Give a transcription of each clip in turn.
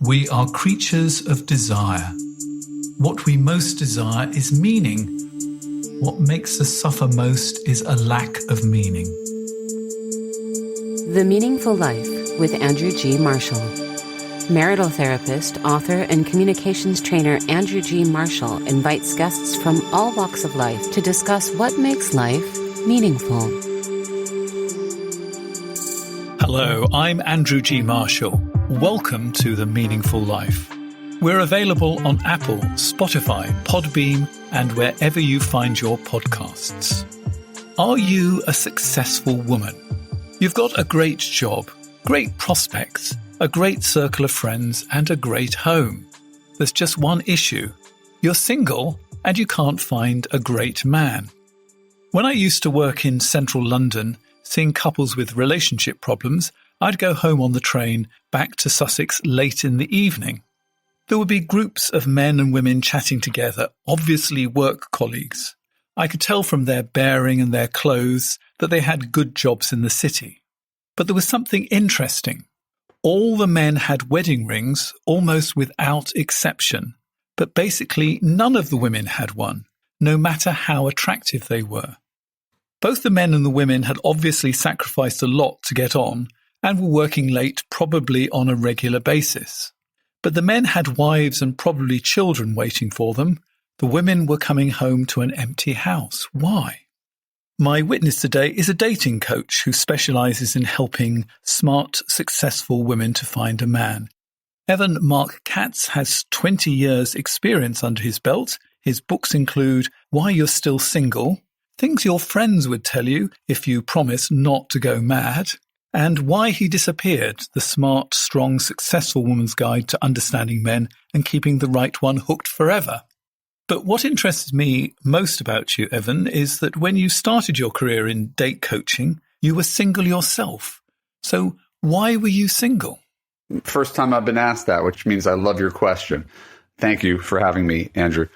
We are creatures of desire. What we most desire is meaning. What makes us suffer most is a lack of meaning. The Meaningful Life with Andrew G. Marshall. Marital therapist, author, and communications trainer Andrew G. Marshall invites guests from all walks of life to discuss what makes life meaningful. Hello, I'm Andrew G. Marshall. Welcome to The Meaningful Life. We're available on Apple, Spotify, Podbean, and wherever you find your podcasts. Are you a successful woman? You've got a great job, great prospects, a great circle of friends, and a great home. There's just one issue. You're single and you can't find a great man. When I used to work in central London, seeing couples with relationship problems, I'd go home on the train back to Sussex late in the evening. There would be groups of men and women chatting together, obviously work colleagues. I could tell from their bearing and their clothes that they had good jobs in the city. But there was something interesting. All the men had wedding rings, almost without exception, but basically none of the women had one, no matter how attractive they were. Both the men and the women had obviously sacrificed a lot to get on and were working late, probably on a regular basis. But the men had wives and probably children waiting for them. The women were coming home to an empty house. Why? My witness today is a dating coach who specializes in helping smart, successful women to find a man. Marc Katz has 20 years' experience under his belt. His books include Why You're Still Single, Things Your Friends Would Tell You If You Promise Not to Go Mad, and Why He Disappeared, the smart, strong, successful woman's guide to understanding men and keeping the right one hooked forever. But what interests me most about you, Evan, is that when you started your career in date coaching, you were single yourself. So why were you single? First time I've been asked that, which means I love your question. Thank you for having me, Andrew.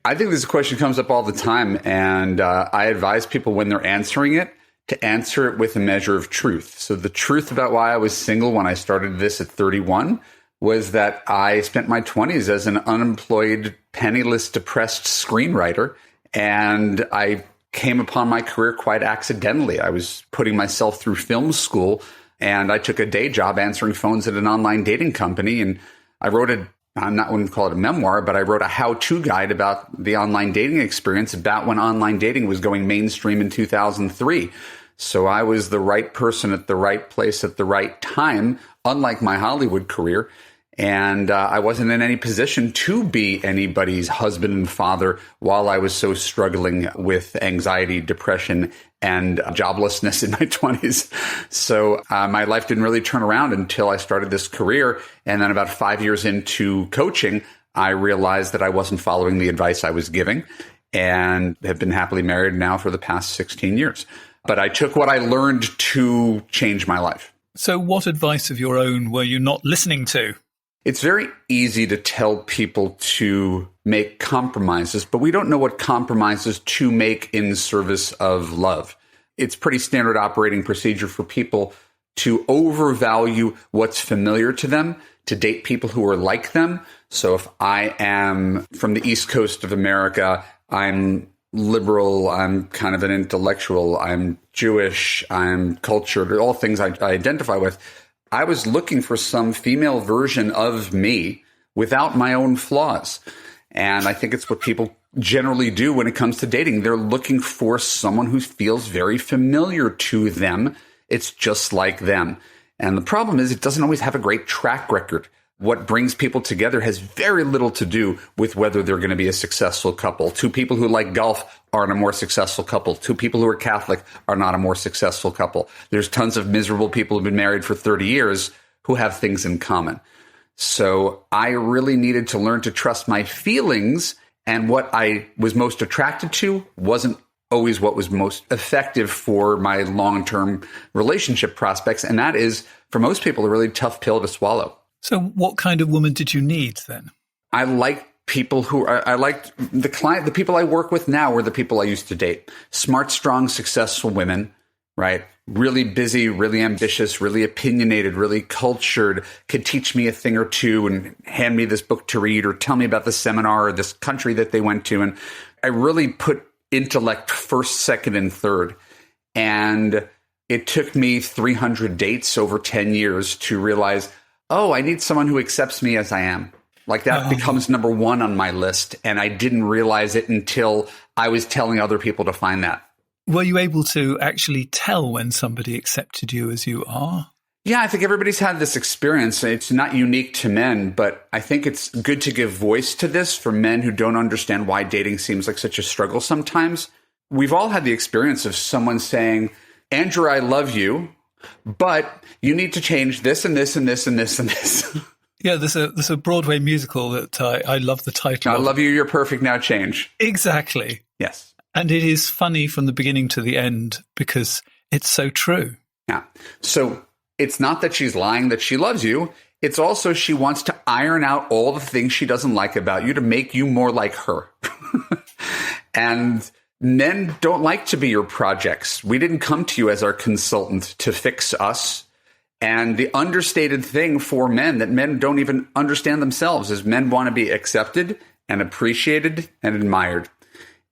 I think this question comes up all the time, and I advise people when they're answering it to answer it with a measure of truth. So the truth about why I was single when I started this at 31 was that I spent my 20s as an unemployed, penniless, depressed screenwriter, and I came upon my career quite accidentally. I was putting myself through film school, and I took a day job answering phones at an online dating company, and I wrote I wouldn't call it a memoir, but I wrote a how-to guide about the online dating experience about when online dating was going mainstream in 2003. So I was the right person at the right place at the right time, unlike my Hollywood career. And I wasn't in any position to be anybody's husband and father while I was so struggling with anxiety, depression, and joblessness in my 20s. So my life didn't really turn around until I started this career. And then about 5 years into coaching, I realized that I wasn't following the advice I was giving and have been happily married now for the past 16 years. But I took what I learned to change my life. So what advice of your own were you not listening to? It's very easy to tell people to make compromises, but we don't know what compromises to make in service of love. It's pretty standard operating procedure for people to overvalue what's familiar to them, to date people who are like them. So if I am from the East Coast of America, I'm liberal, I'm kind of an intellectual, I'm Jewish, I'm cultured, all things I identify with. I was looking for some female version of me without my own flaws. And I think it's what people generally do when it comes to dating. They're looking for someone who feels very familiar to them. It's just like them. And the problem is it doesn't always have a great track record. What brings people together has very little to do with whether they're going to be a successful couple. Two people who like golf aren't a more successful couple. Two people who are Catholic are not a more successful couple. There's tons of miserable people who've been married for 30 years who have things in common. So I really needed to learn to trust my feelings, and what I was most attracted to wasn't always what was most effective for my long-term relationship prospects. And that is, for most people, a really tough pill to swallow. So what kind of woman did you need then? I liked people who I liked the people I work with now were the people I used to date. Smart, strong, successful women, right? Really busy, really ambitious, really opinionated, really cultured, could teach me a thing or two and hand me this book to read or tell me about this seminar or this country that they went to. And I really put intellect first, second, and third. And it took me 300 dates over 10 years to realize, oh, I need someone who accepts me as I am. Like that becomes number one on my list. And I didn't realize it until I was telling other people to find that. Were you able to actually tell when somebody accepted you as you are? Yeah, I think everybody's had this experience. It's not unique to men, but I think it's good to give voice to this for men who don't understand why dating seems like such a struggle sometimes. We've all had the experience of someone saying, Andrew, I love you, but you need to change this and this and this and this and this. Yeah, there's a Broadway musical that I love the title. I love you, you're perfect, now change. Exactly. Yes. And it is funny from the beginning to the end because it's so true. Yeah. So it's not that she's lying that she loves you. It's also she wants to iron out all the things she doesn't like about you to make you more like her. And men don't like to be your projects. We didn't come to you as our consultant to fix us. And the understated thing for men that men don't even understand themselves is men want to be accepted and appreciated and admired.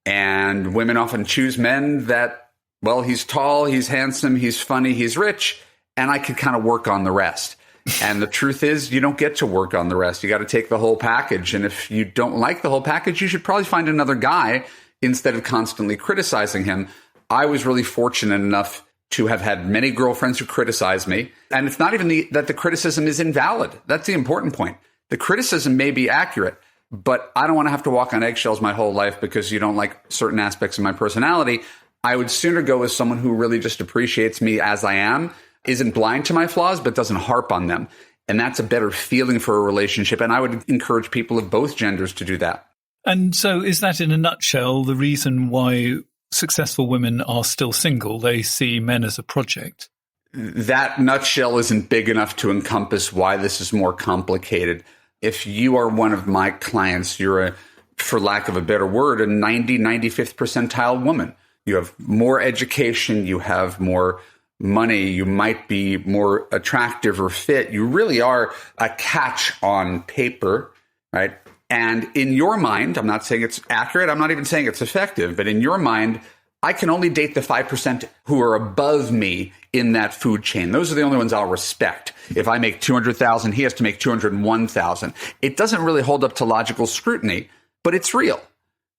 And women often choose men that, well, he's tall, he's handsome, he's funny, he's rich, and I could kind of work on the rest. And the truth is, you don't get to work on the rest. You got to take the whole package. And if you don't like the whole package, you should probably find another guy instead of constantly criticizing him. I was really fortunate enough to have had many girlfriends who criticized me. And it's not even that the criticism is invalid. That's the important point. The criticism may be accurate, but I don't want to have to walk on eggshells my whole life because you don't like certain aspects of my personality. I would sooner go with someone who really just appreciates me as I am, isn't blind to my flaws, but doesn't harp on them. And that's a better feeling for a relationship. And I would encourage people of both genders to do that. And so is that in a nutshell the reason why successful women are still single? They see men as a project. That nutshell isn't big enough to encompass why this is more complicated. If you are one of my clients, you're for lack of a better word, a 95th percentile woman. You have more education, you have more money, you might be more attractive or fit. You really are a catch on paper, right? And in your mind, I'm not saying it's accurate, I'm not even saying it's effective, but in your mind, I can only date the 5% who are above me in that food chain. Those are the only ones I'll respect. If I make $200,000, he has to make $201,000. It doesn't really hold up to logical scrutiny, but it's real.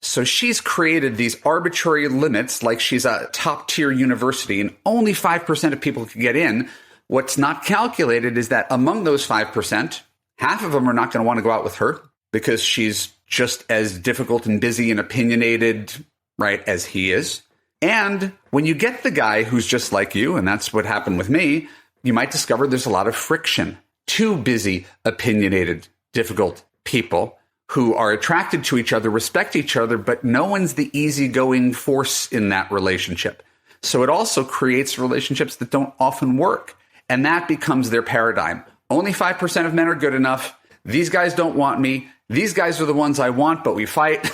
So she's created these arbitrary limits like she's a top tier university and only 5% of people can get in. What's not calculated is that among those 5%, half of them are not going to want to go out with her because she's just as difficult and busy and opinionated, right, as he is. And when you get the guy who's just like you, and that's what happened with me, you might discover there's a lot of friction. Two busy, opinionated, difficult people who are attracted to each other, respect each other, but no one's the easygoing force in that relationship. So it also creates relationships that don't often work. And that becomes their paradigm. Only 5% of men are good enough. These guys don't want me. These guys are the ones I want, but we fight.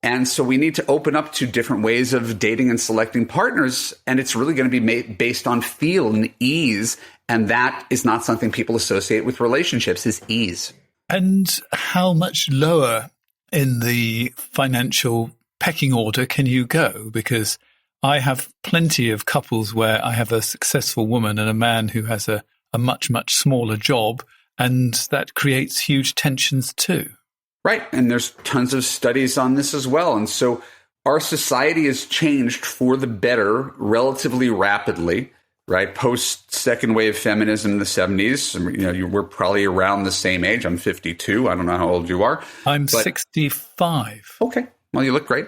And so we need to open up to different ways of dating and selecting partners. And it's really going to be based on feel and ease. And that is not something people associate with relationships, is ease. And how much lower in the financial pecking order can you go? Because I have plenty of couples where I have a successful woman and a man who has a much, much smaller job. And that creates huge tensions too. Right. And there's tons of studies on this as well. And so our society has changed for the better relatively rapidly, right? Post second wave feminism in the 70s, we're probably around the same age. I'm 52. I don't know how old you are. I'm 65. Okay. Well, you look great.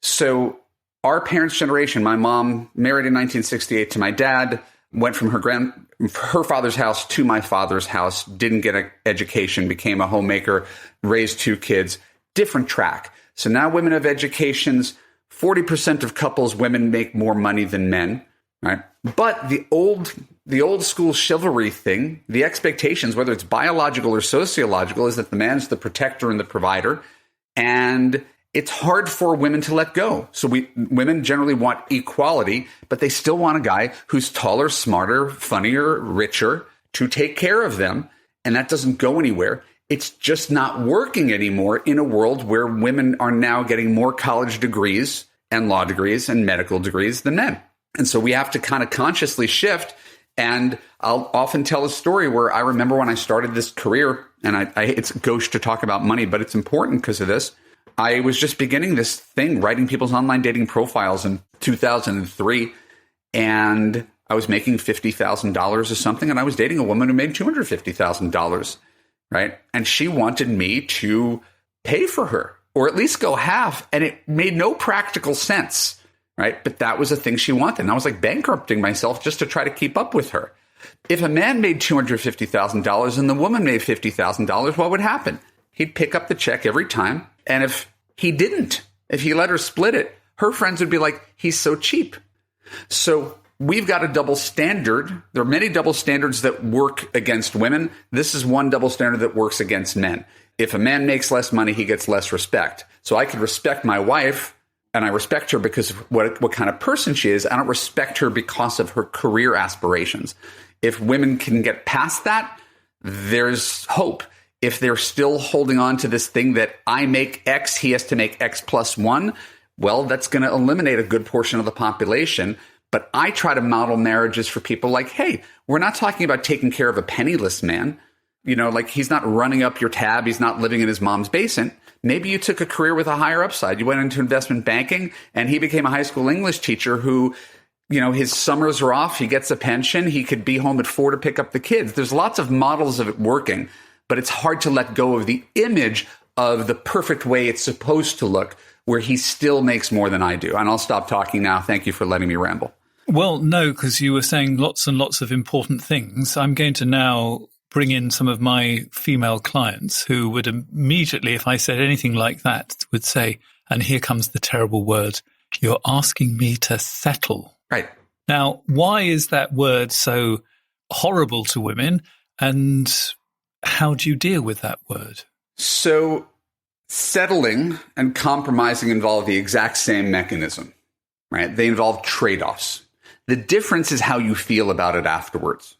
So our parents' generation, my mom married in 1968 to my dad, went from her father's house to my father's house, didn't get an education, became a homemaker, raised two kids, different track. So now women have educations. 40% of couples, women make more money than men, right? But the old school chivalry thing, the expectations, whether it's biological or sociological, is that the man's the protector and the provider. And it's hard for women to let go. So women generally want equality, but they still want a guy who's taller, smarter, funnier, richer to take care of them. And that doesn't go anywhere. It's just not working anymore in a world where women are now getting more college degrees and law degrees and medical degrees than men. And so we have to kind of consciously shift. And I'll often tell a story where I remember when I started this career, and it's gauche to talk about money, but it's important because of this. I was just beginning this thing, writing people's online dating profiles in 2003. And I was making $50,000 or something. And I was dating a woman who made $250,000, right? And she wanted me to pay for her, or at least go half. And it made no practical sense, right? But that was a thing she wanted. And I was like bankrupting myself just to try to keep up with her. If a man made $250,000 and the woman made $50,000, what would happen? He'd pick up the check every time. And if he didn't, if he let her split it, her friends would be like, he's so cheap. So we've got a double standard. There are many double standards that work against women. This is one double standard that works against men. If a man makes less money, he gets less respect. So I could respect my wife, and I respect her because of what kind of person she is. I don't respect her because of her career aspirations. If women can get past that, there's hope. If they're still holding on to this thing that I make X, he has to make X plus one, well, that's going to eliminate a good portion of the population. But I try to model marriages for people like, hey, we're not talking about taking care of a penniless man. You know, like he's not running up your tab. He's not living in his mom's basement. Maybe you took a career with a higher upside. You went into investment banking and he became a high school English teacher who, you know, his summers are off. He gets a pension. He could be home at 4 to pick up the kids. There's lots of models of it working, but it's hard to let go of the image of the perfect way it's supposed to look, where he still makes more than I do. And I'll stop talking now. Thank you for letting me ramble. Well, no, because you were saying lots and lots of important things. I'm going to now bring in some of my female clients who would immediately, if I said anything like that, would say, and here comes the terrible word, you're asking me to settle. Right. Now, why is that word so horrible to women? And how do you deal with that word? So settling and compromising involve the exact same mechanism, right? They involve trade-offs. The difference is how you feel about it afterwards.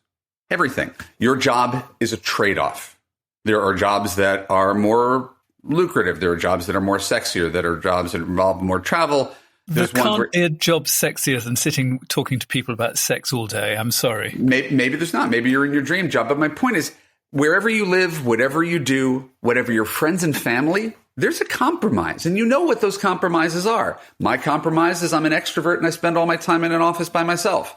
Everything. Your job is a trade-off. There are jobs that are more lucrative. There are jobs that are more sexier. There are jobs that involve more travel. There can't be a job sexier than sitting talking to people about sex all day. I'm sorry. Maybe there's not. Maybe you're in your dream job. But my point is, wherever you live, whatever you do, whatever your friends and family, there's a compromise. And you know what those compromises are. My compromise is I'm an extrovert and I spend all my time in an office by myself.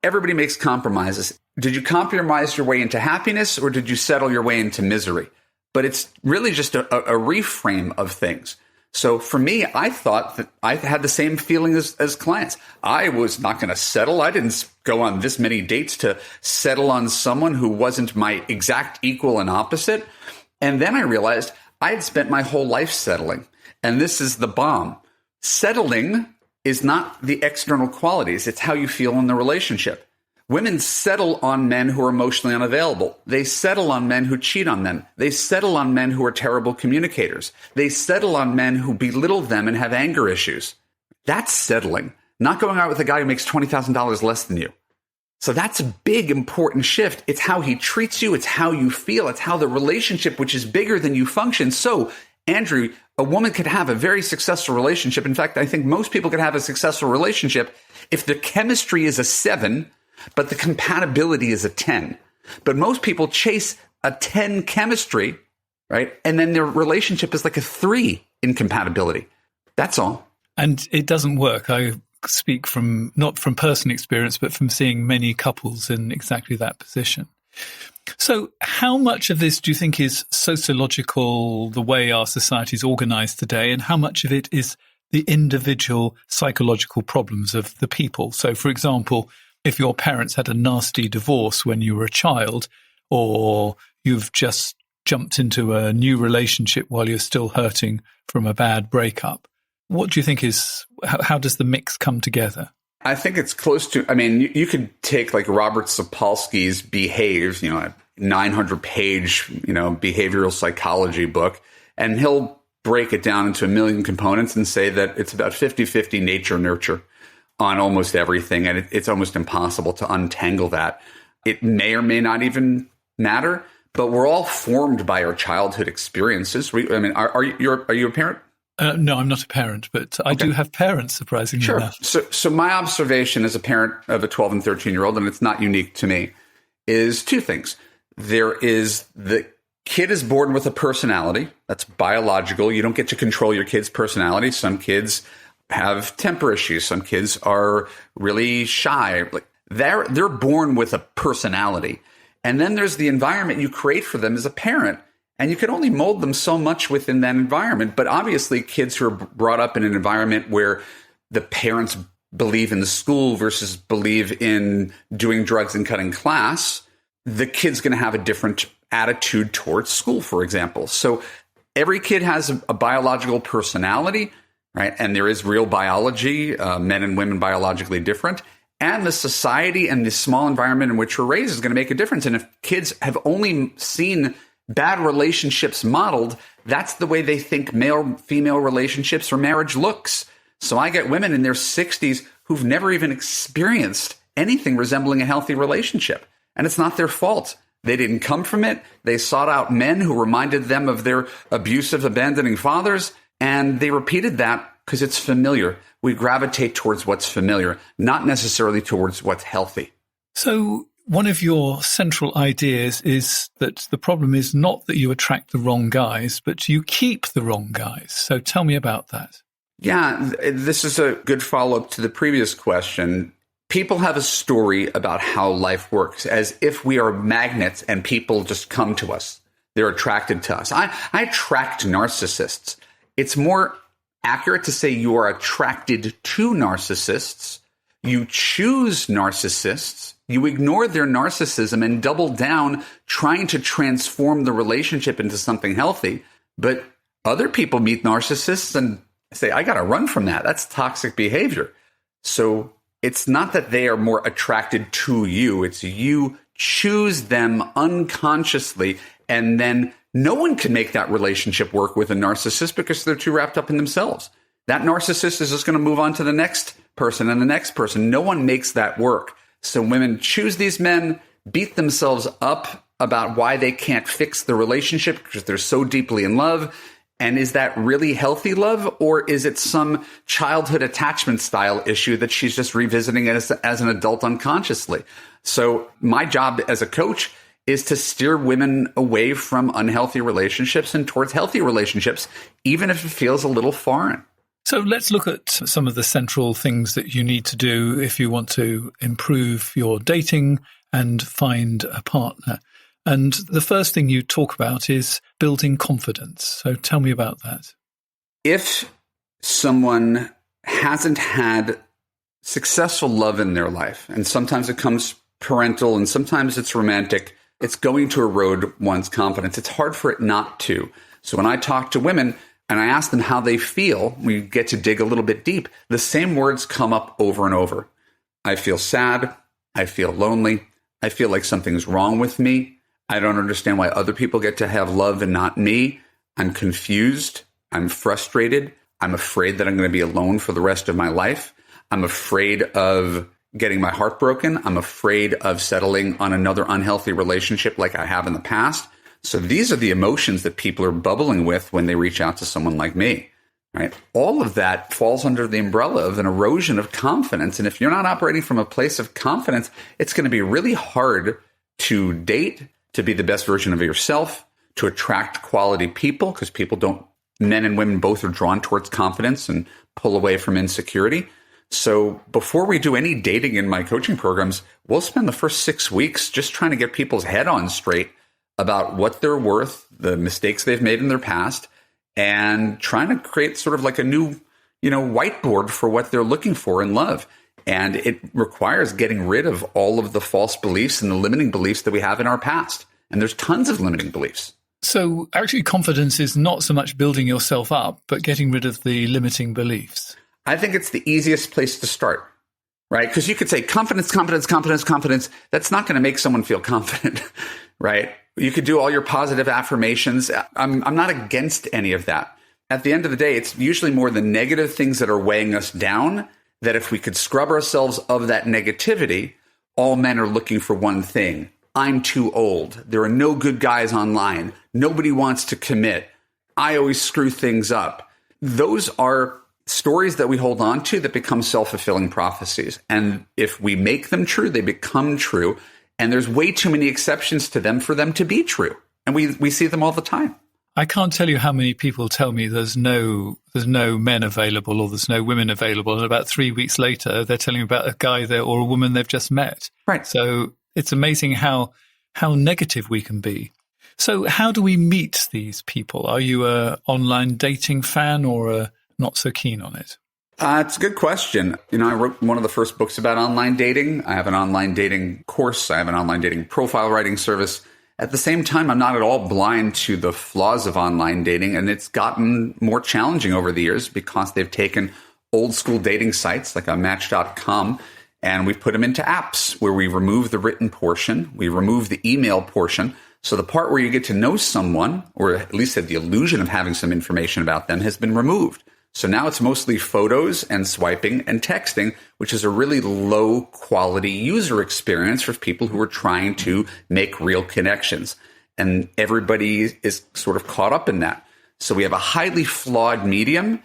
Everybody makes compromises. Did you compromise your way into happiness or did you settle your way into misery? But it's really just a reframe of things. So for me, I thought that I had the same feeling as clients. I was not going to settle. I didn't go on this many dates to settle on someone who wasn't my exact equal and opposite. And then I realized I had spent my whole life settling. And this is the bomb. Settling is not the external qualities. It's how you feel in the relationship. Women settle on men who are emotionally unavailable. They settle on men who cheat on them. They settle on men who are terrible communicators. They settle on men who belittle them and have anger issues. That's settling, not going out with a guy who makes $20,000 less than you. So that's a big, important shift. It's how he treats you. It's how you feel. It's how the relationship, which is bigger than you, functions. So, Andrew, a woman could have a very successful relationship. In fact, I think most people could have a successful relationship if the chemistry is a 7, but the compatibility is a 10. But most people chase a 10 chemistry, right? And then their relationship is like a 3 in compatibility. That's all. And it doesn't work. I speak from not from personal experience, but from seeing many couples in exactly that position. So how much of this do you think is sociological, the way our society is organized today, and how much of it is the individual psychological problems of the people? So, for example, if your parents had a nasty divorce when you were a child, or you've just jumped into a new relationship while you're still hurting from a bad breakup, what do you think is, how does the mix come together? I think it's close to, I mean, you could take like Robert Sapolsky's Behave, a 900-page, behavioral psychology book, and he'll break it down into a million components and say that it's about 50-50 nature nurture on almost everything. And it's almost impossible to untangle that. It may or may not even matter, but we're all formed by our childhood experiences. Are you a parent? No, I'm not a parent, but I do have parents, surprisingly enough. So my observation as a parent of a 12 and 13-year-old, and it's not unique to me, is two things. There is the kid is born with a personality. That's biological. You don't get to control your kid's personality. Some kids have temper issues. Some kids are really shy. Like they're born with a personality. And then there's the environment you create for them as a parent. And you can only mold them so much within that environment. But obviously, kids who are brought up in an environment where the parents believe in the school versus believe in doing drugs and cutting class, the kid's going to have a different attitude towards school, for example. So every kid has a biological personality, right? And there is real biology, men and women biologically different. And the society and the small environment in which we're raised is going to make a difference. And if kids have only seen bad relationships modeled, that's the way they think male-female relationships or marriage looks. So I get women in their 60s who've never even experienced anything resembling a healthy relationship. And it's not their fault. They didn't come from it. They sought out men who reminded them of their abusive, abandoning fathers. And they repeated that because it's familiar. We gravitate towards what's familiar, not necessarily towards what's healthy. So one of your central ideas is that the problem is not that you attract the wrong guys, but you keep the wrong guys. So tell me about that. Yeah, this is a good follow-up to the previous question. People have a story about how life works, as if we are magnets and people just come to us. They're attracted to us. I attract narcissists. It's more accurate to say you are attracted to narcissists. You choose narcissists. You ignore their narcissism and double down trying to transform the relationship into something healthy. But other people meet narcissists and say, I got to run from that. That's toxic behavior. So it's not that they are more attracted to you. It's you choose them unconsciously. And then no one can make that relationship work with a narcissist because they're too wrapped up in themselves. That narcissist is just going to move on to the next person and the next person. No one makes that work. So women choose these men, beat themselves up about why they can't fix the relationship because they're so deeply in love. And is that really healthy love, or is it some childhood attachment style issue that she's just revisiting as an adult unconsciously? So my job as a coach is to steer women away from unhealthy relationships and towards healthy relationships, even if it feels a little foreign. So let's look at some of the central things that you need to do if you want to improve your dating and find a partner. And the first thing you talk about is building confidence. So tell me about that. If someone hasn't had successful love in their life, and sometimes it comes parental and sometimes it's romantic, it's going to erode one's confidence. It's hard for it not to. So when I talk to women and I ask them how they feel, we get to dig a little bit deep. The same words come up over and over. I feel sad. I feel lonely. I feel like something's wrong with me. I don't understand why other people get to have love and not me. I'm confused. I'm frustrated. I'm afraid that I'm going to be alone for the rest of my life. I'm afraid of getting my heart broken. I'm afraid of settling on another unhealthy relationship like I have in the past. So these are the emotions that people are bubbling with when they reach out to someone like me, right? All of that falls under the umbrella of an erosion of confidence. And if you're not operating from a place of confidence, it's going to be really hard to date, to be the best version of yourself, to attract quality people, because men and women both are drawn towards confidence and pull away from insecurity. So before we do any dating in my coaching programs, we'll spend the first 6 weeks just trying to get people's head on straight about what they're worth, the mistakes they've made in their past, and trying to create sort of like a new, whiteboard for what they're looking for in love. And it requires getting rid of all of the false beliefs and the limiting beliefs that we have in our past. And there's tons of limiting beliefs. So actually confidence is not so much building yourself up, but getting rid of the limiting beliefs. I think it's the easiest place to start, right? Because you could say confidence, confidence, confidence, confidence. That's not going to make someone feel confident, right? You could do all your positive affirmations. I'm not against any of that. at the end of the day, it's usually more the negative things that are weighing us down, that if we could scrub ourselves of that negativity, all men are looking for one thing. I'm too old. There are no good guys online. Nobody wants to commit. I always screw things up. Those are stories that we hold on to that become self-fulfilling prophecies. And if we make them true, they become true. And there's way too many exceptions to them for them to be true. And we see them all the time. I can't tell you how many people tell me there's no men available or there's no women available. And about 3 weeks later, they're telling me about a guy there or a woman they've just met. Right. So it's amazing how negative we can be. So how do we meet these people? Are you a online dating fan or not so keen on it? It's a good question. I wrote one of the first books about online dating. I have an online dating course. I have an online dating profile writing service. At the same time, I'm not at all blind to the flaws of online dating, and it's gotten more challenging over the years because they've taken old school dating sites like a Match.com, and we've put them into apps where we remove the written portion, we remove the email portion. So the part where you get to know someone, or at least have the illusion of having some information about them, has been removed. So now it's mostly photos and swiping and texting, which is a really low quality user experience for people who are trying to make real connections. And everybody is sort of caught up in that. So we have a highly flawed medium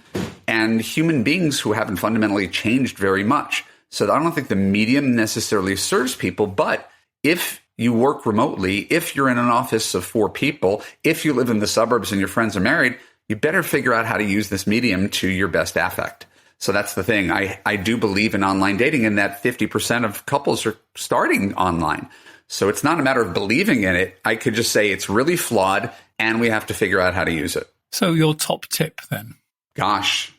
and human beings who haven't fundamentally changed very much. So I don't think the medium necessarily serves people, but if you work remotely, if you're in an office of 4 people, if you live in the suburbs and your friends are married, you better figure out how to use this medium to your best affect. So that's the thing. I do believe in online dating and that 50% of couples are starting online. So it's not a matter of believing in it. I could just say it's really flawed and we have to figure out how to use it. So your top tip then? Gosh,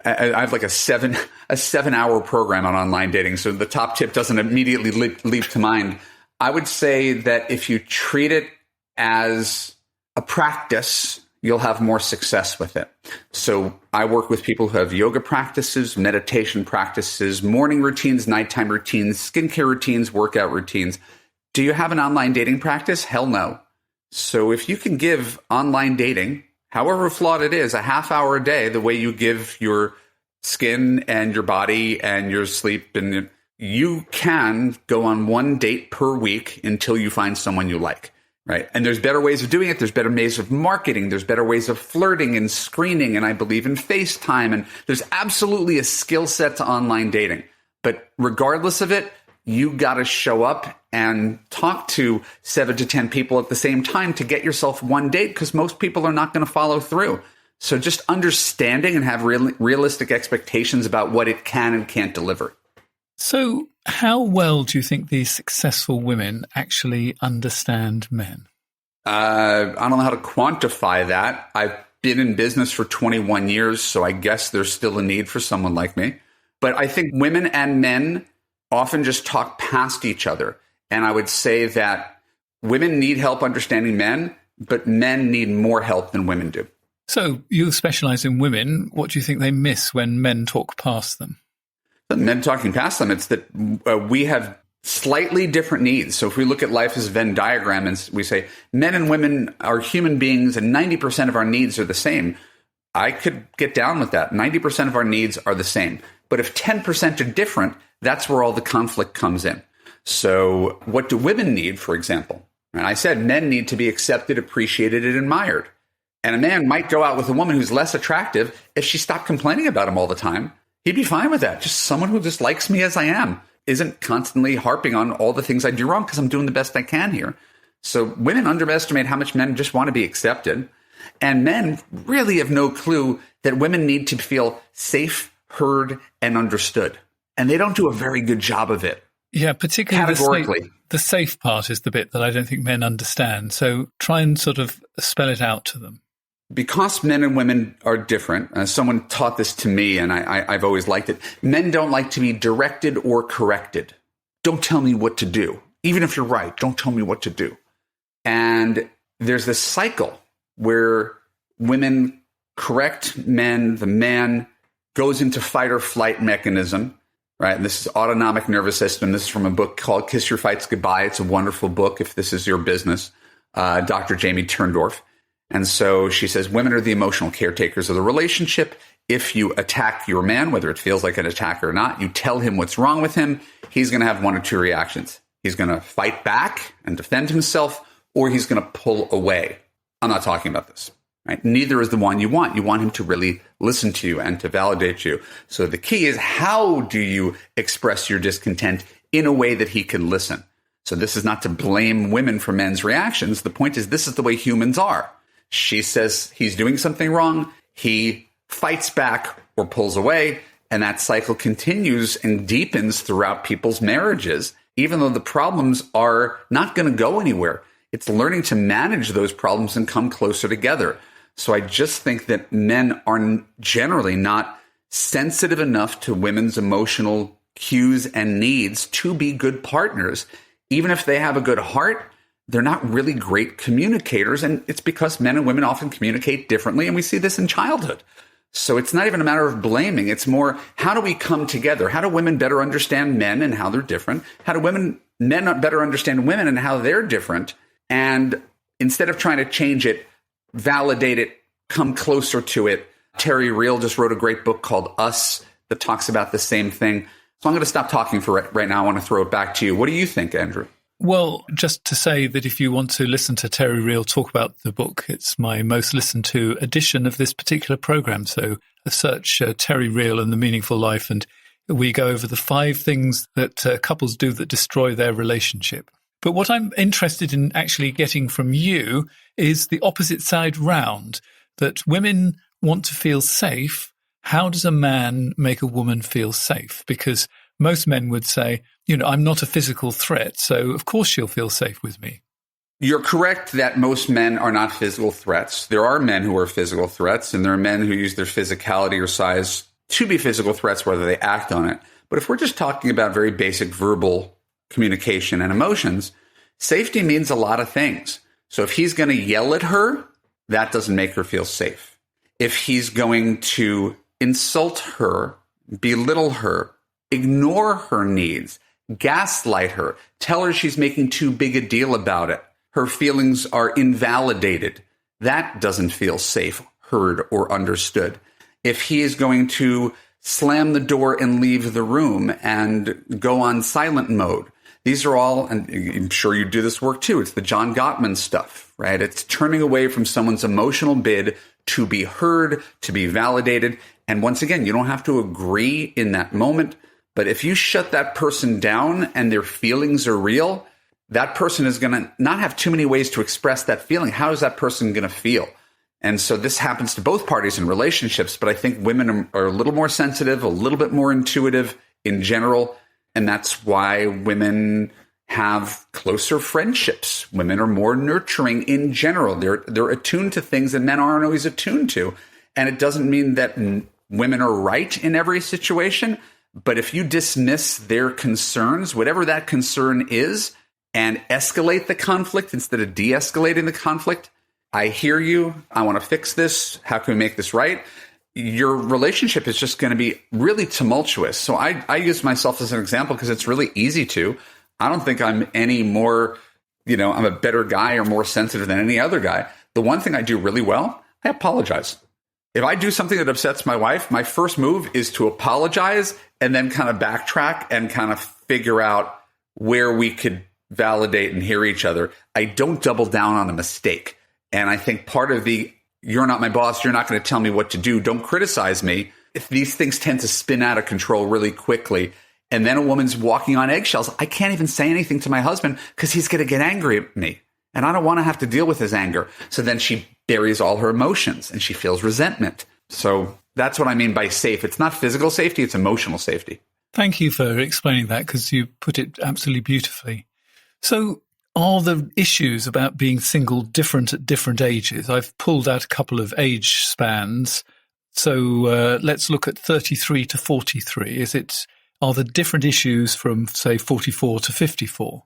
I have like a 7-hour program on online dating. So the top tip doesn't immediately leap to mind. I would say that if you treat it as a practice, you'll have more success with it. So I work with people who have yoga practices, meditation practices, morning routines, nighttime routines, skincare routines, workout routines. Do you have an online dating practice? Hell no. So if you can give online dating, however flawed it is, a half hour a day, the way you give your skin and your body and your sleep, and you can go on one date per week until you find someone you like. Right. And there's better ways of doing it. There's better ways of marketing. There's better ways of flirting and screening. And I believe in FaceTime. And there's absolutely a skill set to online dating. But regardless of it, you got to show up and talk to 7 to 10 people at the same time to get yourself one date, because most people are not going to follow through. So just understanding and have realistic expectations about what it can and can't deliver. So how well do you think these successful women actually understand men? I don't know how to quantify that. I've been in business for 21 years, so I guess there's still a need for someone like me. But I think women and men often just talk past each other. And I would say that women need help understanding men, but men need more help than women do. So you specialize in women. What do you think they miss when men talk past them? Men talking past them, it's that we have slightly different needs. So if we look at life as a Venn diagram and we say men and women are human beings and 90% of our needs are the same, I could get down with that. 90% of our needs are the same. But if 10% are different, that's where all the conflict comes in. So what do women need, for example? And I said men need to be accepted, appreciated, and admired. And a man might go out with a woman who's less attractive. If she stopped complaining about him all the time, he'd be fine with that. Just someone who just likes me as I am, isn't constantly harping on all the things I do wrong because I'm doing the best I can here. So women underestimate how much men just want to be accepted. And men really have no clue that women need to feel safe, heard, and understood. And they don't do a very good job of it. Yeah, particularly categorically. The safe part is the bit that I don't think men understand. So try and sort of spell it out to them. Because men and women are different, someone taught this to me, and I've always liked it. Men don't like to be directed or corrected. Don't tell me what to do. Even if you're right, don't tell me what to do. And there's this cycle where women correct men, the man goes into fight or flight mechanism, right? And this is autonomic nervous system. This is from a book called Kiss Your Fights Goodbye. It's a wonderful book if this is your business, Dr. Jamie Turndorf. And so she says, women are the emotional caretakers of the relationship. If you attack your man, whether it feels like an attack or not, you tell him what's wrong with him, he's going to have one or two reactions. He's going to fight back and defend himself, or he's going to pull away. I'm not talking about this. Right? Neither is the one you want. You want him to really listen to you and to validate you. So the key is, how do you express your discontent in a way that he can listen? So this is not to blame women for men's reactions. The point is, this is the way humans are. She says he's doing something wrong. He fights back or pulls away. And that cycle continues and deepens throughout people's marriages, even though the problems are not going to go anywhere. It's learning to manage those problems and come closer together. So I just think that men are generally not sensitive enough to women's emotional cues and needs to be good partners. Even if they have a good heart, they're not really great communicators. And it's because men and women often communicate differently. And we see this in childhood. So it's not even a matter of blaming. It's more, how do we come together? How do women better understand men and how they're different? How do men better understand women and how they're different? And instead of trying to change it, validate it, come closer to it. Terry Real just wrote a great book called Us that talks about the same thing. So I'm going to stop talking for right now. I want to throw it back to you. What do you think, Andrew? Well, just to say that if you want to listen to Terry Real talk about the book, it's my most listened to edition of this particular program. So search Terry Real and the Meaningful Life, and we go over the 5 things that couples do that destroy their relationship. But what I'm interested in actually getting from you is the opposite side round, that women want to feel safe. How does a man make a woman feel safe? Because most men would say, I'm not a physical threat, so of course she'll feel safe with me. You're correct that most men are not physical threats. There are men who are physical threats, and there are men who use their physicality or size to be physical threats, whether they act on it. But if we're just talking about very basic verbal communication and emotions, safety means a lot of things. So if he's going to yell at her, that doesn't make her feel safe. If he's going to insult her, belittle her, ignore her needs, gaslight her, tell her she's making too big a deal about it, her feelings are invalidated, that doesn't feel safe, heard, or understood. If he is going to slam the door and leave the room and go on silent mode, these are all, and I'm sure you do this work too, it's the John Gottman stuff, right? It's turning away from someone's emotional bid to be heard, to be validated. And once again, you don't have to agree in that moment. But if you shut that person down and their feelings are real, that person is going to not have too many ways to express that feeling. How is that person going to feel? And so this happens to both parties in relationships, but I think women are a little more sensitive, a little bit more intuitive in general. And that's why women have closer friendships. Women are more nurturing in general. They're attuned to things that men aren't always attuned to. And it doesn't mean that women are right in every situation. But if you dismiss their concerns, whatever that concern is, and escalate the conflict instead of de-escalating the conflict, I hear you. I want to fix this. How can we make this right? Your relationship is just going to be really tumultuous. So I use myself as an example because it's really easy to. I don't think I'm any more, I'm a better guy or more sensitive than any other guy. The one thing I do really well, I apologize. If I do something that upsets my wife, my first move is to apologize and then kind of backtrack and kind of figure out where we could validate and hear each other. I don't double down on a mistake. And I think part of the, you're not my boss, you're not going to tell me what to do, don't criticize me. If these things tend to spin out of control really quickly, and then a woman's walking on eggshells, I can't even say anything to my husband because he's going to get angry at me. And I don't want to have to deal with his anger. So then she buries all her emotions and she feels resentment. So that's what I mean by safe. It's not physical safety, it's emotional safety. Thank you for explaining that, because you put it absolutely beautifully. So are the issues about being single different at different ages? I've pulled out a couple of age spans. So let's look at 33 to 43. Are there different issues from, say, 44 to 54?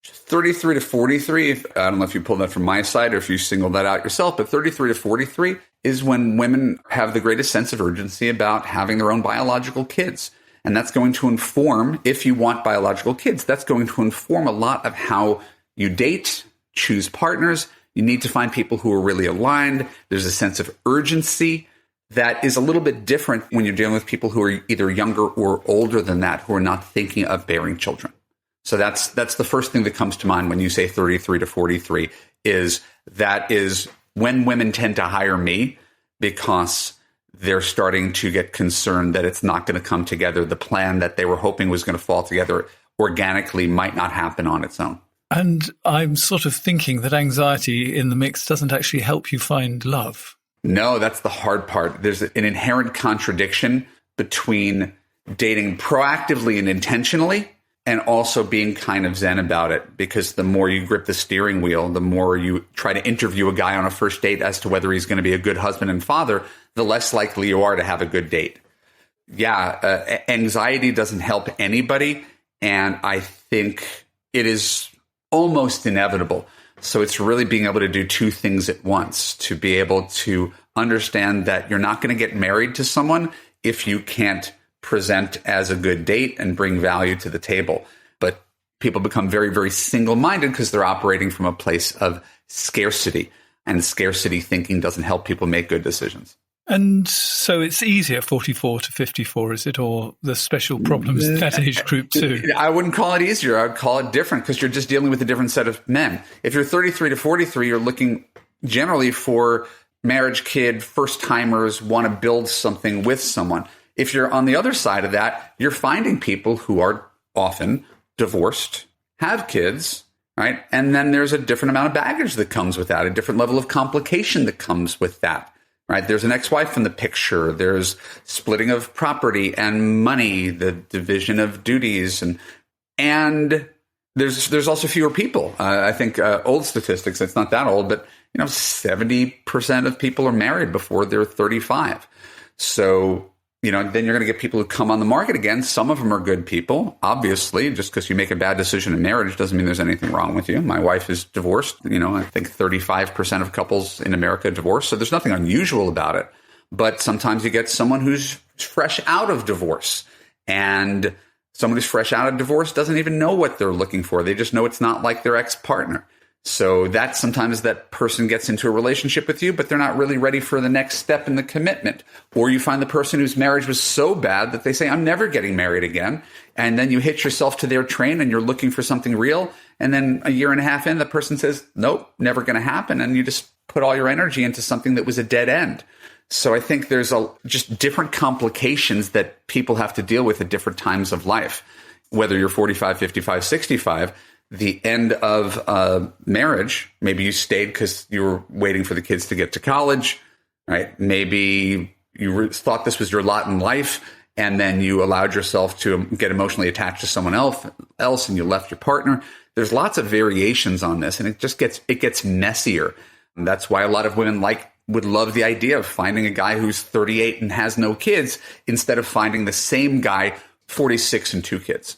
33 to 43, I don't know if you pulled that from my side or if you singled that out yourself, but 33 to 43 is when women have the greatest sense of urgency about having their own biological kids. And that's going to inform, if you want biological kids, that's going to inform a lot of how you date, choose partners, You need to find people who are really aligned. There's a sense of urgency that is a little bit different when you're dealing with people who are either younger or older than that, who are not thinking of bearing children. So that's the first thing that comes to mind when you say 33 to 43 is when women tend to hire me because they're starting to get concerned that it's not going to come together. The plan that they were hoping was going to fall together organically might not happen on its own. And I'm sort of thinking that anxiety in the mix doesn't actually help you find love. No, that's the hard part. There's an inherent contradiction between dating proactively and intentionally and also being kind of zen about it, because the more you grip the steering wheel, the more you try to interview a guy on a first date as to whether he's going to be a good husband and father, the less likely you are to have a good date. Yeah, anxiety doesn't help anybody, and I think it is almost inevitable. So it's really being able to do two things at once, to be able to understand that you're not going to get married to someone if you can't present as a good date and bring value to the table. But people become very, very single-minded because they're operating from a place of scarcity, and scarcity thinking doesn't help people make good decisions. And so it's easier 44 to 54, is it? Or the special problems that age group too? I wouldn't call it easier. I would call it different, because you're just dealing with a different set of men. If you're 33 to 43, you're looking generally for marriage, kid, first-timers, want to build something with someone. If you're on the other side of that, you're finding people who are often divorced, have kids, right? And then there's a different amount of baggage that comes with that, a different level of complication that comes with that, right? There's an ex-wife in the picture. There's splitting of property and money, the division of duties, and there's also fewer people. I think old statistics, it's not that old, but 70% of people are married before they're 35. So then you're going to get people who come on the market again. Some of them are good people. Obviously, just because you make a bad decision in marriage doesn't mean there's anything wrong with you. My wife is divorced. I think 35% of couples in America are divorced. So there's nothing unusual about it. But sometimes you get someone who's fresh out of divorce. And someone who's fresh out of divorce doesn't even know what they're looking for. They just know it's not like their ex-partner. So that sometimes that person gets into a relationship with you, but they're not really ready for the next step in the commitment. Or you find the person whose marriage was so bad that they say, I'm never getting married again. And then you hitch yourself to their train and you're looking for something real. And then a year and a half in, the person says, nope, never going to happen. And you just put all your energy into something that was a dead end. So I think there's just different complications that people have to deal with at different times of life. Whether you're 45, 55, 65, the end of marriage, maybe you stayed because you were waiting for the kids to get to college, right? Maybe you thought this was your lot in life, and then you allowed yourself to get emotionally attached to someone else, and you left your partner. There's lots of variations on this, and it gets messier. And that's why a lot of women would love the idea of finding a guy who's 38 and has no kids instead of finding the same guy, 46 and 2 kids.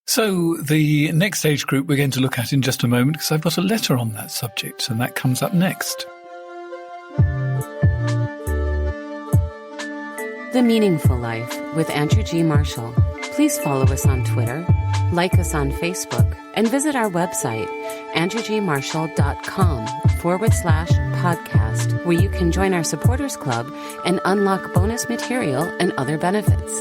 So the next age group we're going to look at in just a moment, because I've got a letter on that subject, and that comes up next. The Meaningful Life with Andrew G. Marshall. Please follow us on Twitter, like us on Facebook, and visit our website, andrewgmarshall.com/podcast, where you can join our supporters club and unlock bonus material and other benefits.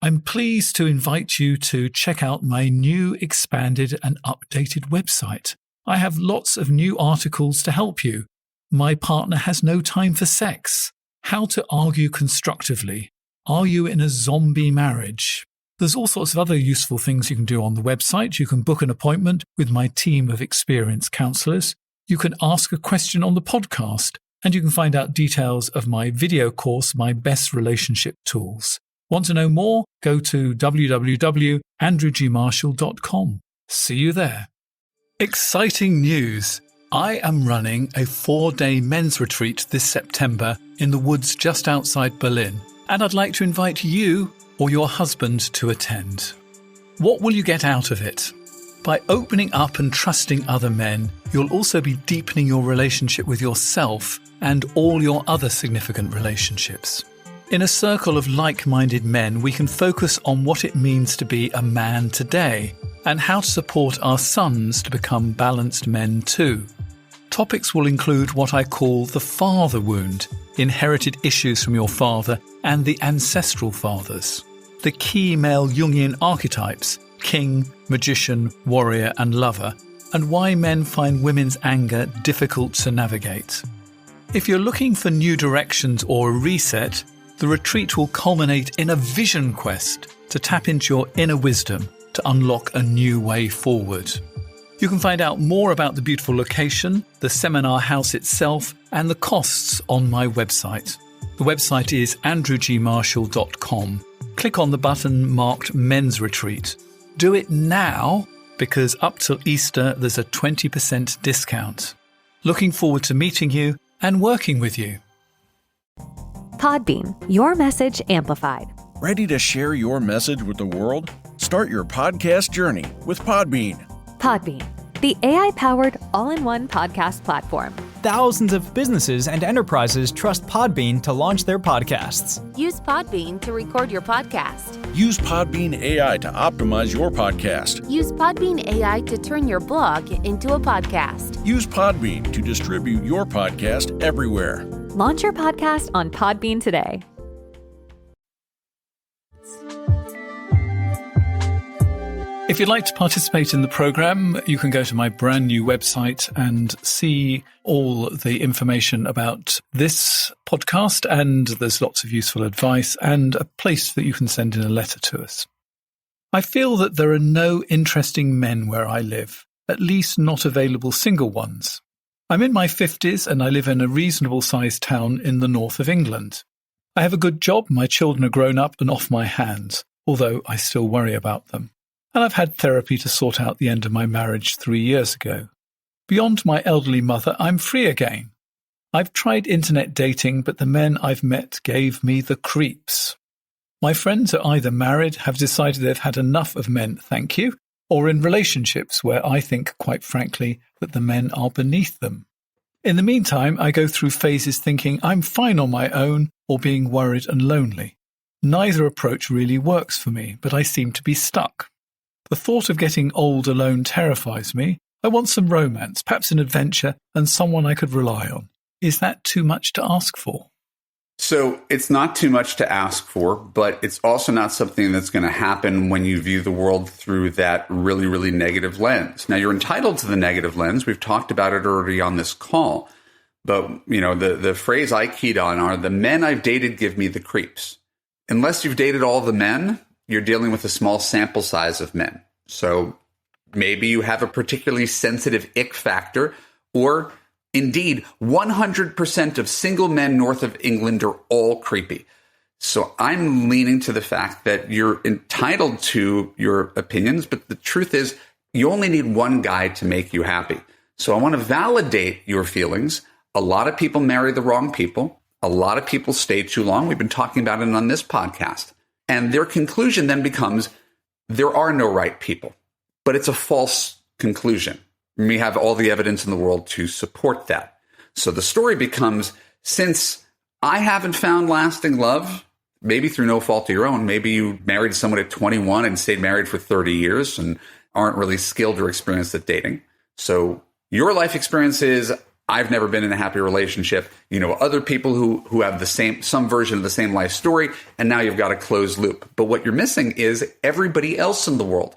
I'm pleased to invite you to check out my new, expanded and updated website. I have lots of new articles to help you. My partner has no time for sex. How to argue constructively. Are you in a zombie marriage? There's all sorts of other useful things you can do on the website. You can book an appointment with my team of experienced counselors. You can ask a question on the podcast, and you can find out details of my video course, My Best Relationship Tools. Want to know more? Go to www.andrewgmarshall.com. See you there. Exciting news! I am running a 4-day men's retreat this September in the woods just outside Berlin, and I'd like to invite you or your husband to attend. What will you get out of it? By opening up and trusting other men, you'll also be deepening your relationship with yourself and all your other significant relationships. In a circle of like-minded men, we can focus on what it means to be a man today and how to support our sons to become balanced men too. Topics will include what I call the father wound, inherited issues from your father and the ancestral fathers, the key male Jungian archetypes, king, magician, warrior and lover, and why men find women's anger difficult to navigate. If you're looking for new directions or a reset, the retreat will culminate in a vision quest to tap into your inner wisdom to unlock a new way forward. You can find out more about the beautiful location, the seminar house itself, and the costs on my website. The website is andrewgmarshall.com. Click on the button marked Men's Retreat. Do it now, because up till Easter there's a 20% discount. Looking forward to meeting you and working with you. Podbean, your message amplified. Ready to share your message with the world? Start your podcast journey with Podbean. Podbean, the AI-powered all-in-one podcast platform. Thousands of businesses and enterprises trust Podbean to launch their podcasts. Use Podbean to record your podcast. Use Podbean AI to optimize your podcast. Use Podbean AI to turn your blog into a podcast. Use Podbean to distribute your podcast everywhere. Launch your podcast on Podbean today. If you'd like to participate in the program, you can go to my brand new website and see all the information about this podcast, and there's lots of useful advice and a place that you can send in a letter to us. I feel that there are no interesting men where I live, at least not available single ones. I'm in my 50s and I live in a reasonable sized town in the north of England. I have a good job, my children are grown up and off my hands, although I still worry about them. And I've had therapy to sort out the end of my marriage 3 years ago. Beyond my elderly mother, I'm free again. I've tried internet dating, but the men I've met gave me the creeps. My friends are either married, have decided they've had enough of men, thank you, or in relationships where I think, quite frankly, that the men are beneath them. In the meantime, I go through phases thinking I'm fine on my own or being worried and lonely. Neither approach really works for me, but I seem to be stuck. The thought of getting old alone terrifies me. I want some romance, perhaps an adventure, and someone I could rely on. Is that too much to ask for? So it's not too much to ask for, but it's also not something that's going to happen when you view the world through that really, really negative lens. Now, you're entitled to the negative lens. We've talked about it already on this call. But, you know, the phrase I keyed on are, the men I've dated give me the creeps. Unless you've dated all the men, you're dealing with a small sample size of men. So maybe you have a particularly sensitive ick factor, or indeed 100% of single men north of England are all creepy. So I'm leaning to the fact that you're entitled to your opinions, but the truth is you only need one guy to make you happy. So I want to validate your feelings. A lot of people marry the wrong people. A lot of people stay too long. We've been talking about it on this podcast. And their conclusion then becomes, there are no right people. But it's a false conclusion. We have all the evidence in the world to support that. So the story becomes, since I haven't found lasting love, maybe through no fault of your own, maybe you married someone at 21 and stayed married for 30 years and aren't really skilled or experienced at dating. So your life experience is, I've never been in a happy relationship. You know other people who have some version of the same life story, and now you've got a closed loop. But what you're missing is everybody else in the world.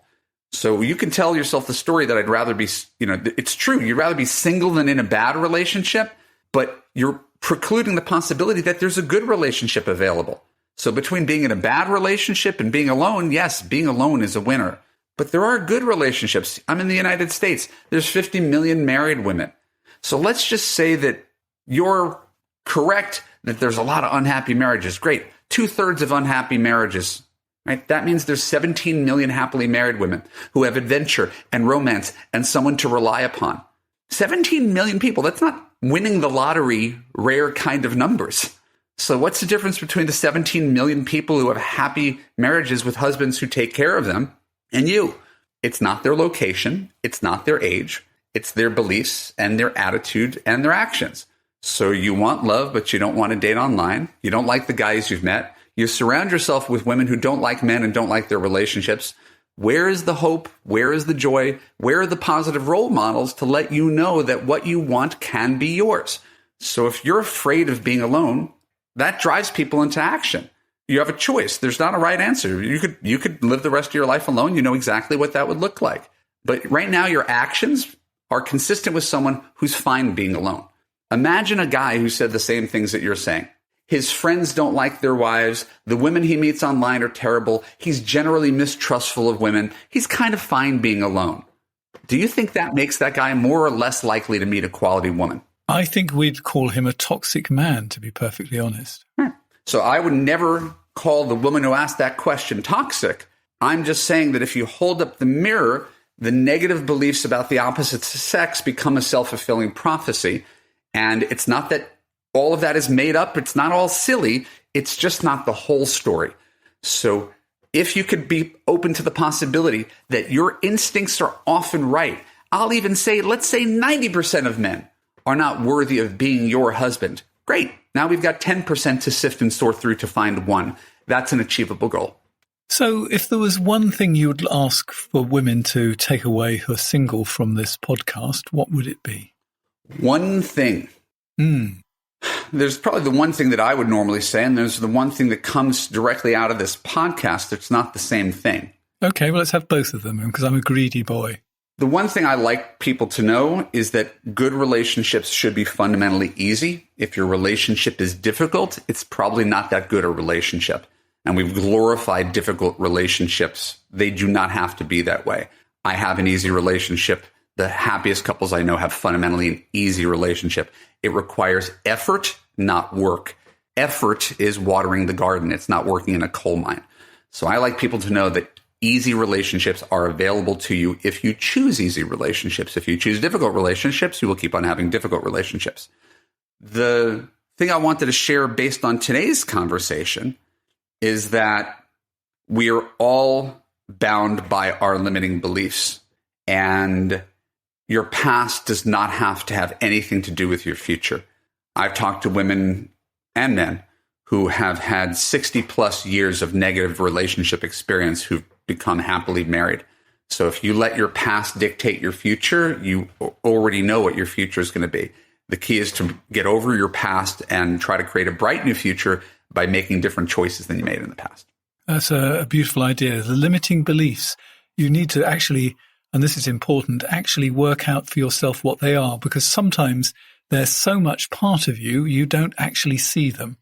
So you can tell yourself the story that I'd rather be, it's true. You'd rather be single than in a bad relationship, but you're precluding the possibility that there's a good relationship available. So between being in a bad relationship and being alone, yes, being alone is a winner. But there are good relationships. I'm in the United States. There's 50 million married women. So let's just say that you're correct that there's a lot of unhappy marriages. Great. 2/3 of unhappy marriages, right? That means there's 17 million happily married women who have adventure and romance and someone to rely upon. 17 million people. That's not winning the lottery, rare kind of numbers. So what's the difference between the 17 million people who have happy marriages with husbands who take care of them and you? It's not their location. It's not their age. It's their beliefs and their attitude and their actions. So you want love, but you don't want to date online. You don't like the guys you've met. You surround yourself with women who don't like men and don't like their relationships. Where is the hope? Where is the joy? Where are the positive role models to let you know that what you want can be yours? So if you're afraid of being alone, that drives people into action. You have a choice. There's not a right answer. You could live the rest of your life alone. You know exactly what that would look like. But right now, your actions are consistent with someone who's fine being alone. Imagine a guy who said the same things that you're saying. His friends don't like their wives. The women he meets online are terrible. He's generally mistrustful of women. He's kind of fine being alone. Do you think that makes that guy more or less likely to meet a quality woman? I think we'd call him a toxic man, to be perfectly honest. So I would never call the woman who asked that question toxic. I'm just saying that if you hold up the mirror, the negative beliefs about the opposite sex become a self-fulfilling prophecy. And it's not that all of that is made up. It's not all silly. It's just not the whole story. So if you could be open to the possibility that your instincts are often right, I'll even say, let's say 90% of men are not worthy of being your husband. Great. Now we've got 10% to sift and sort through to find one. That's an achievable goal. So if there was one thing you would ask for women to take away who are single from this podcast, what would it be? One thing. There's probably the one thing that I would normally say, and there's the one thing that comes directly out of this podcast. It's not the same thing. Okay, well, let's have both of them, because I'm a greedy boy. The one thing I like people to know is that good relationships should be fundamentally easy. If your relationship is difficult, it's probably not that good a relationship. And we've glorified difficult relationships. They do not have to be that way. I have an easy relationship. The happiest couples I know have fundamentally an easy relationship. It requires effort, not work. Effort is watering the garden. It's not working in a coal mine. So I like people to know that easy relationships are available to you if you choose easy relationships. If you choose difficult relationships, you will keep on having difficult relationships. The thing I wanted to share based on today's conversation is that we are all bound by our limiting beliefs, and your past does not have to have anything to do with your future. I've talked to women and men who have had 60 plus years of negative relationship experience who've become happily married. So if you let your past dictate your future, you already know what your future is going to be. The key is to get over your past and try to create a bright new future by making different choices than you made in the past. That's a beautiful idea. The limiting beliefs, you need to actually, and this is important, actually work out for yourself what they are, because sometimes they're so much part of you, you don't actually see them.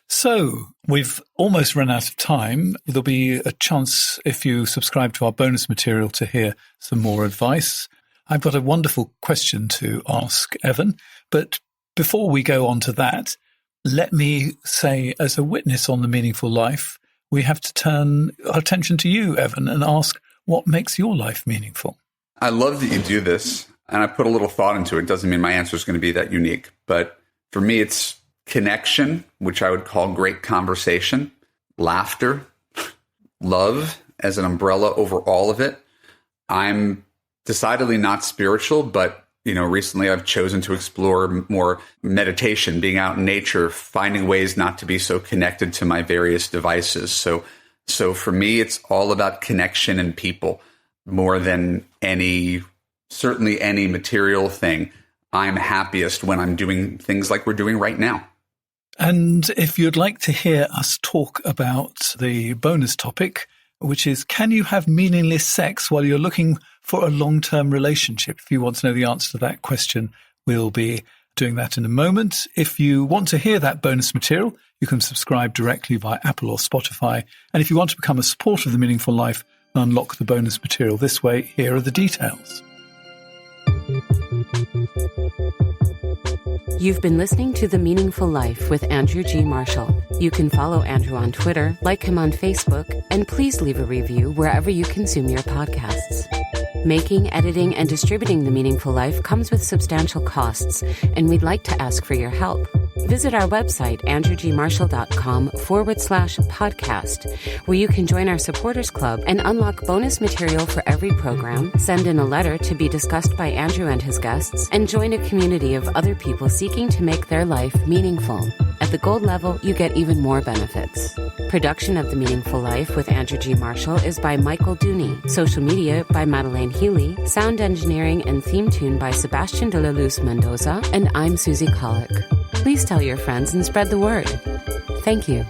So we've almost run out of time. There'll be a chance, if you subscribe to our bonus material, to hear some more advice. I've got a wonderful question to ask Evan, but before we go on to that, let me say, as a witness on The Meaningful Life, we have to turn our attention to you, Evan, and ask what makes your life meaningful. I love that you do this, and I put a little thought into it. Doesn't mean my answer is going to be that unique, but for me, it's connection, which I would call great conversation, laughter, love as an umbrella over all of it. I'm decidedly not spiritual, but recently I've chosen to explore more meditation, being out in nature, finding ways not to be so connected to my various devices. So for me, it's all about connection and people more than certainly any material thing. I'm happiest when I'm doing things like we're doing right now. And if you'd like to hear us talk about the bonus topic, which is, can you have meaningless sex while you're looking for a long-term relationship? If you want to know the answer to that question, we'll be doing that in a moment. If you want to hear that bonus material, you can subscribe directly via Apple or Spotify. And if you want to become a supporter of The Meaningful Life and unlock the bonus material this way, here are the details. You've been listening to The Meaningful Life with Andrew G. Marshall. You can follow Andrew on Twitter, like him on Facebook, and please leave a review wherever you consume your podcasts. Making, editing, and distributing The Meaningful Life comes with substantial costs, and we'd like to ask for your help. Visit our website, andrewgmarshall.com/podcast, where you can join our supporters club and unlock bonus material for every program, send in a letter to be discussed by Andrew and his guests, and join a community of other people seeking to make their life meaningful. At the Gold level, you get even more benefits. Production of The Meaningful Life with Andrew G. Marshall is by Michael Dooney. Social media by Madeleine Healy. Sound engineering and theme tune by Sebastian de la Luz Mendoza. And I'm Susie Colick. Please tell your friends and spread the word. Thank you.